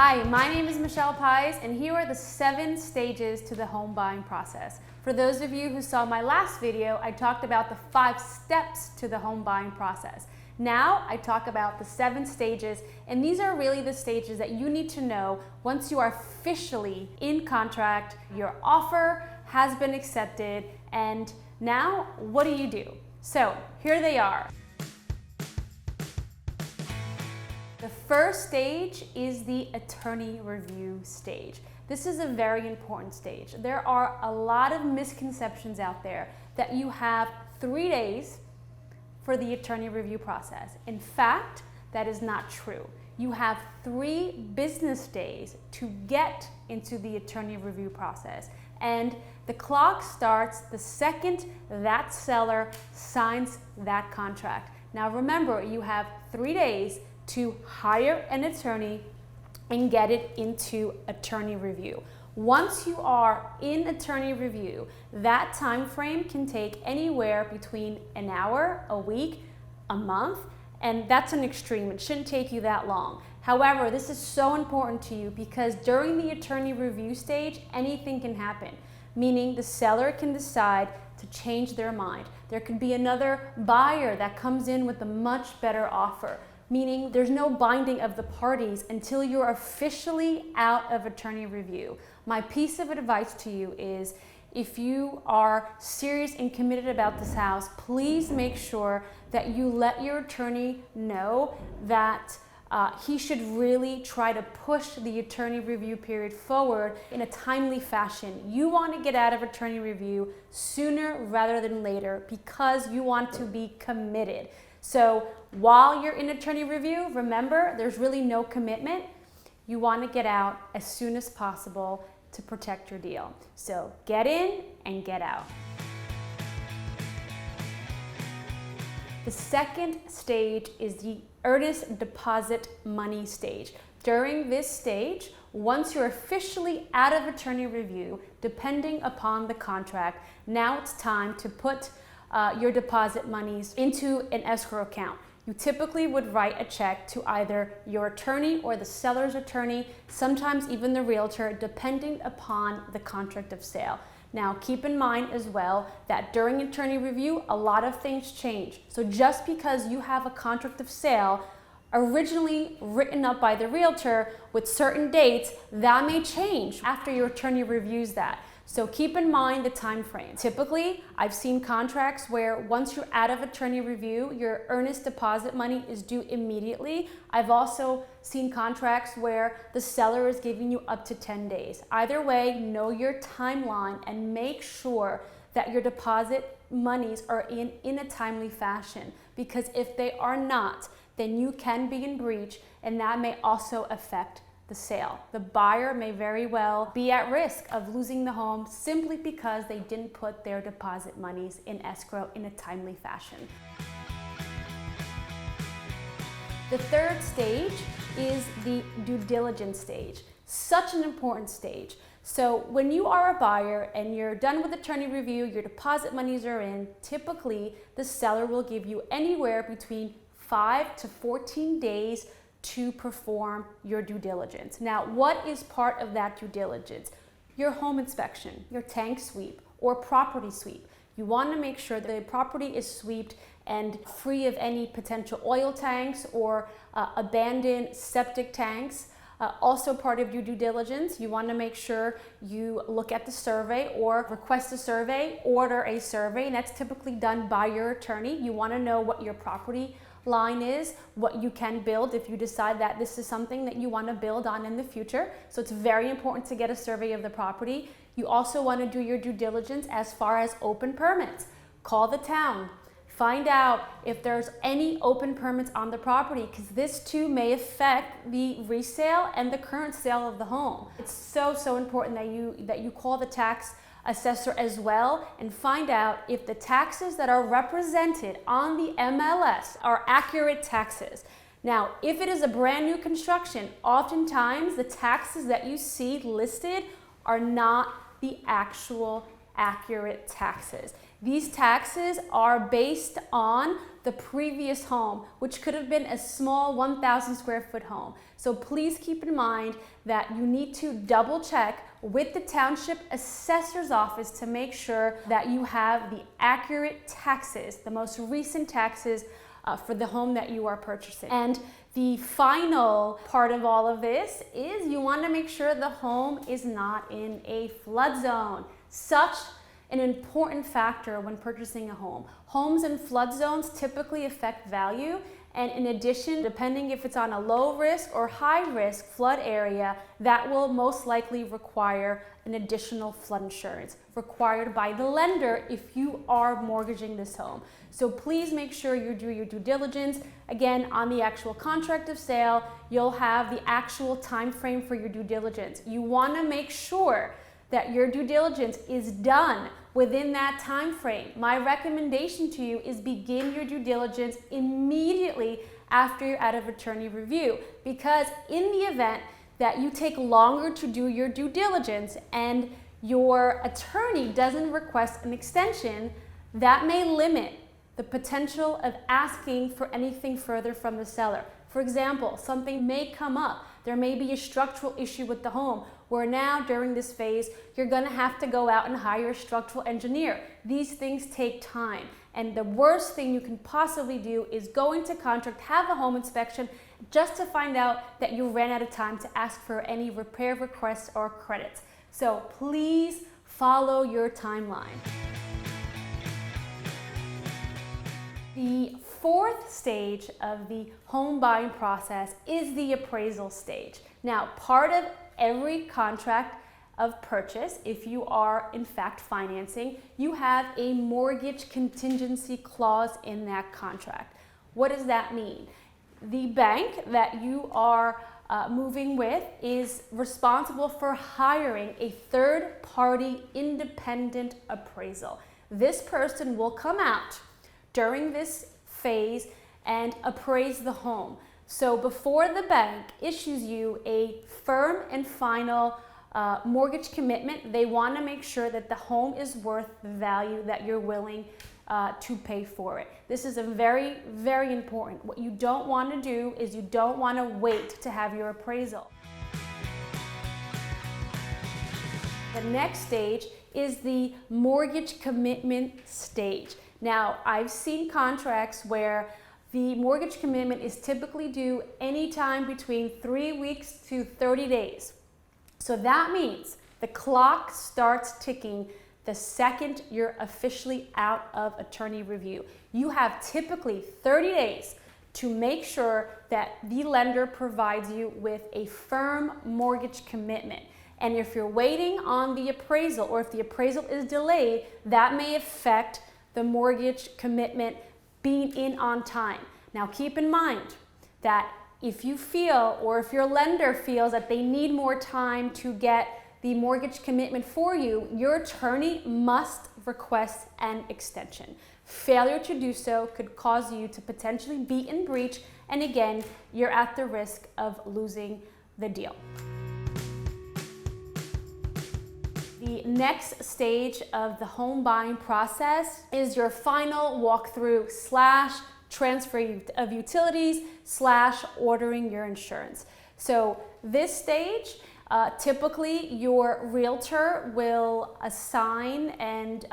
Hi, my name is Michelle Pais, and here are the 7 stages to the home buying process. For those of you who saw my last video, I talked about the 5 steps to the home buying process. Now I talk about the 7 stages, and these are really the stages that you need to know once you are officially in contract, your offer has been accepted, and now what do? So here they are. The first stage is the attorney review stage. This is a very important stage. There are a lot of misconceptions out there that you have 3 days for the attorney review process. In fact, that is not true. You have 3 business days to get into the attorney review process. And the clock starts the second that seller signs that contract. Now remember, you have 3 days to hire an attorney and get it into attorney review. Once you are in attorney review, that time frame can take anywhere between an hour, a week, a month, and that's an extreme. It shouldn't take you that long. However, this is so important to you because during the attorney review stage, anything can happen, meaning the seller can decide to change their mind. There could be another buyer that comes in with a much better offer, meaning there's no binding of the parties until you're officially out of attorney review. My piece of advice to you is, if you are serious and committed about this house, please make sure that you let your attorney know that he should really try to push the attorney review period forward in a timely fashion. You want to get out of attorney review sooner rather than later because you want to be committed. So while you're in attorney review, remember, there's really no commitment. You want to get out as soon as possible to protect your deal. So get in and get out. The second stage is the earnest deposit money stage. During this stage, once you're officially out of attorney review, depending upon the contract, now it's time to put your deposit monies into an escrow account. You typically would write a check to either your attorney or the seller's attorney, sometimes even the realtor, depending upon the contract of sale. Now, keep in mind as well that during attorney review, a lot of things change. So just because you have a contract of sale originally written up by the realtor with certain dates, that may change after your attorney reviews that. So keep in mind the time frame. Typically, I've seen contracts where once you're out of attorney review, your earnest deposit money is due immediately. I've also seen contracts where the seller is giving you up to 10 days. Either way, know your timeline and make sure that your deposit monies are in a timely fashion, because if they are not, then you can be in breach, and that may also affect the sale. The buyer may very well be at risk of losing the home simply because they didn't put their deposit monies in escrow in a timely fashion. The third stage is the due diligence stage. Such an important stage. So when you are a buyer and you're done with attorney review, your deposit monies are in, typically the seller will give you anywhere between 5 to 14 days to perform your due diligence. Now, what is part of that due diligence? Your home inspection, your tank sweep, or property sweep. You want to make sure the property is swept and free of any potential oil tanks or abandoned septic tanks. Also part of your due diligence, you want to make sure you look at the survey or request a survey, order a survey, and that's typically done by your attorney. You want to know what your property line is, what you can build if you decide that this is something that you want to build on in the future. So it's very important to get a survey of the property. You also want to do your due diligence as far as open permits. Call the town. Find out if there's any open permits on the property, because this too may affect the resale and the current sale of the home. It's so important that you call the tax assessor as well and find out if the taxes that are represented on the MLS are accurate taxes. Now, if it is a brand new construction, oftentimes the taxes that you see listed are not the actual accurate taxes. These taxes are based on the previous home, which could have been a small 1,000 square foot home. So please keep in mind that you need to double check with the township assessor's office to make sure that you have the accurate taxes, the most recent taxes for the home that you are purchasing. And the final part of all of this is you want to make sure the home is not in a flood zone. Such an important factor when purchasing a home. Homes in flood zones typically affect value, and in addition, depending if it's on a low risk or high risk flood area, that will most likely require an additional flood insurance required by the lender if you are mortgaging this home. So please make sure you do your due diligence. Again, on the actual contract of sale, you'll have the actual time frame for your due diligence. You want to make sure that your due diligence is done within that time frame. My recommendation to you is begin your due diligence immediately after you're out of attorney review, because in the event that you take longer to do your due diligence and your attorney doesn't request an extension, that may limit the potential of asking for anything further from the seller. For example, something may come up. There may be a structural issue with the home where now during this phase, you're gonna have to go out and hire a structural engineer. These things take time. And the worst thing you can possibly do is go into contract, have a home inspection, just to find out that you ran out of time to ask for any repair requests or credits. So please follow your timeline. The fourth stage of the home buying process is the appraisal stage. Now, part of every contract of purchase, if you are in fact financing, you have a mortgage contingency clause in that contract. What does that mean? The bank that you are moving with is responsible for hiring a third-party independent appraisal. This person will come out during this phase and appraise the home. So before the bank issues you a firm and final mortgage commitment, they want to make sure that the home is worth the value that you're willing to pay for it. This is a very, very important. What you don't want to do is you don't want to wait to have your appraisal. The next stage is the mortgage commitment stage. Now, I've seen contracts where the mortgage commitment is typically due anytime between 3 weeks to 30 days. So that means the clock starts ticking the second you're officially out of attorney review. You have typically 30 days to make sure that the lender provides you with a firm mortgage commitment. And if you're waiting on the appraisal, or if the appraisal is delayed, that may affect the mortgage commitment being in on time. Now keep in mind that if you feel, or if your lender feels that they need more time to get the mortgage commitment for you, your attorney must request an extension. Failure to do so could cause you to potentially be in breach, and again, you're at the risk of losing the deal. The next stage of the home buying process is your final walkthrough / transfer of utilities / ordering your insurance. So this stage, typically your realtor will assign and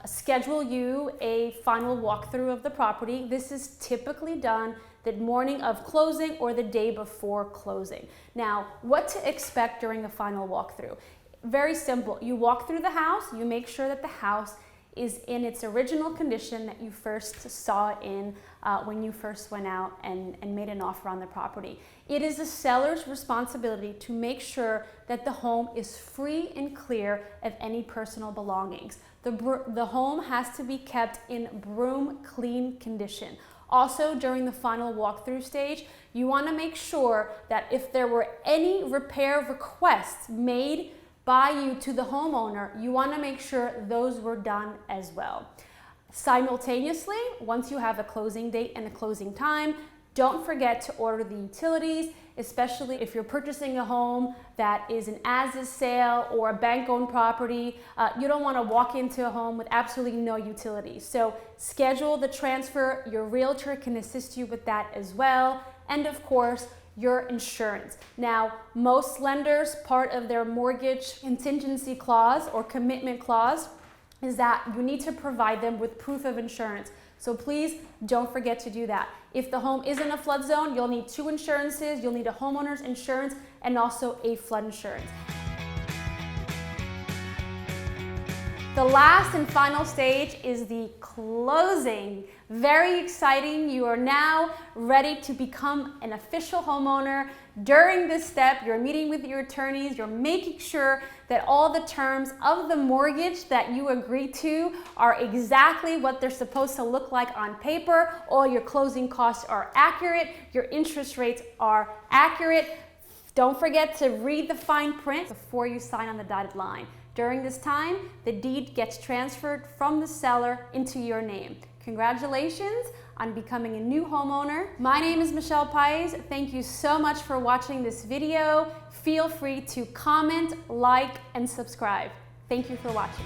schedule you a final walkthrough of the property. This is typically done the morning of closing or the day before closing. Now, what to expect during a final walkthrough? Very simple. You walk through the house, you make sure that the house is in its original condition that you first saw it in when you first went out and made an offer on the property. It is the seller's responsibility to make sure that the home is free and clear of any personal belongings. The home has to be kept in broom clean condition. Also, during the final walkthrough stage, you want to make sure that if there were any repair requests made by you to the homeowner, you want to make sure those were done as well. Simultaneously, once you have a closing date and a closing time, Don't forget to order the utilities, especially if you're purchasing a home that is an as-is sale or a bank-owned property. You don't want to walk into a home with absolutely no utilities. So schedule the transfer. Your realtor can assist you with that as well. And of course, your insurance. Now, most lenders, part of their mortgage contingency clause or commitment clause is that you need to provide them with proof of insurance. So please don't forget to do that. If the home is in a flood zone, you'll need 2 insurances. You'll need a homeowner's insurance and also a flood insurance. The last and final stage is the closing. Very exciting. You are now ready to become an official homeowner. During this step, you're meeting with your attorneys. You're making sure that all the terms of the mortgage that you agree to are exactly what they're supposed to look like on paper. All your closing costs are accurate. Your interest rates are accurate. Don't forget to read the fine print before you sign on the dotted line. During this time, the deed gets transferred from the seller into your name. Congratulations on becoming a new homeowner. My name is Michelle Pais. Thank you so much for watching this video. Feel free to comment, like, and subscribe. Thank you for watching.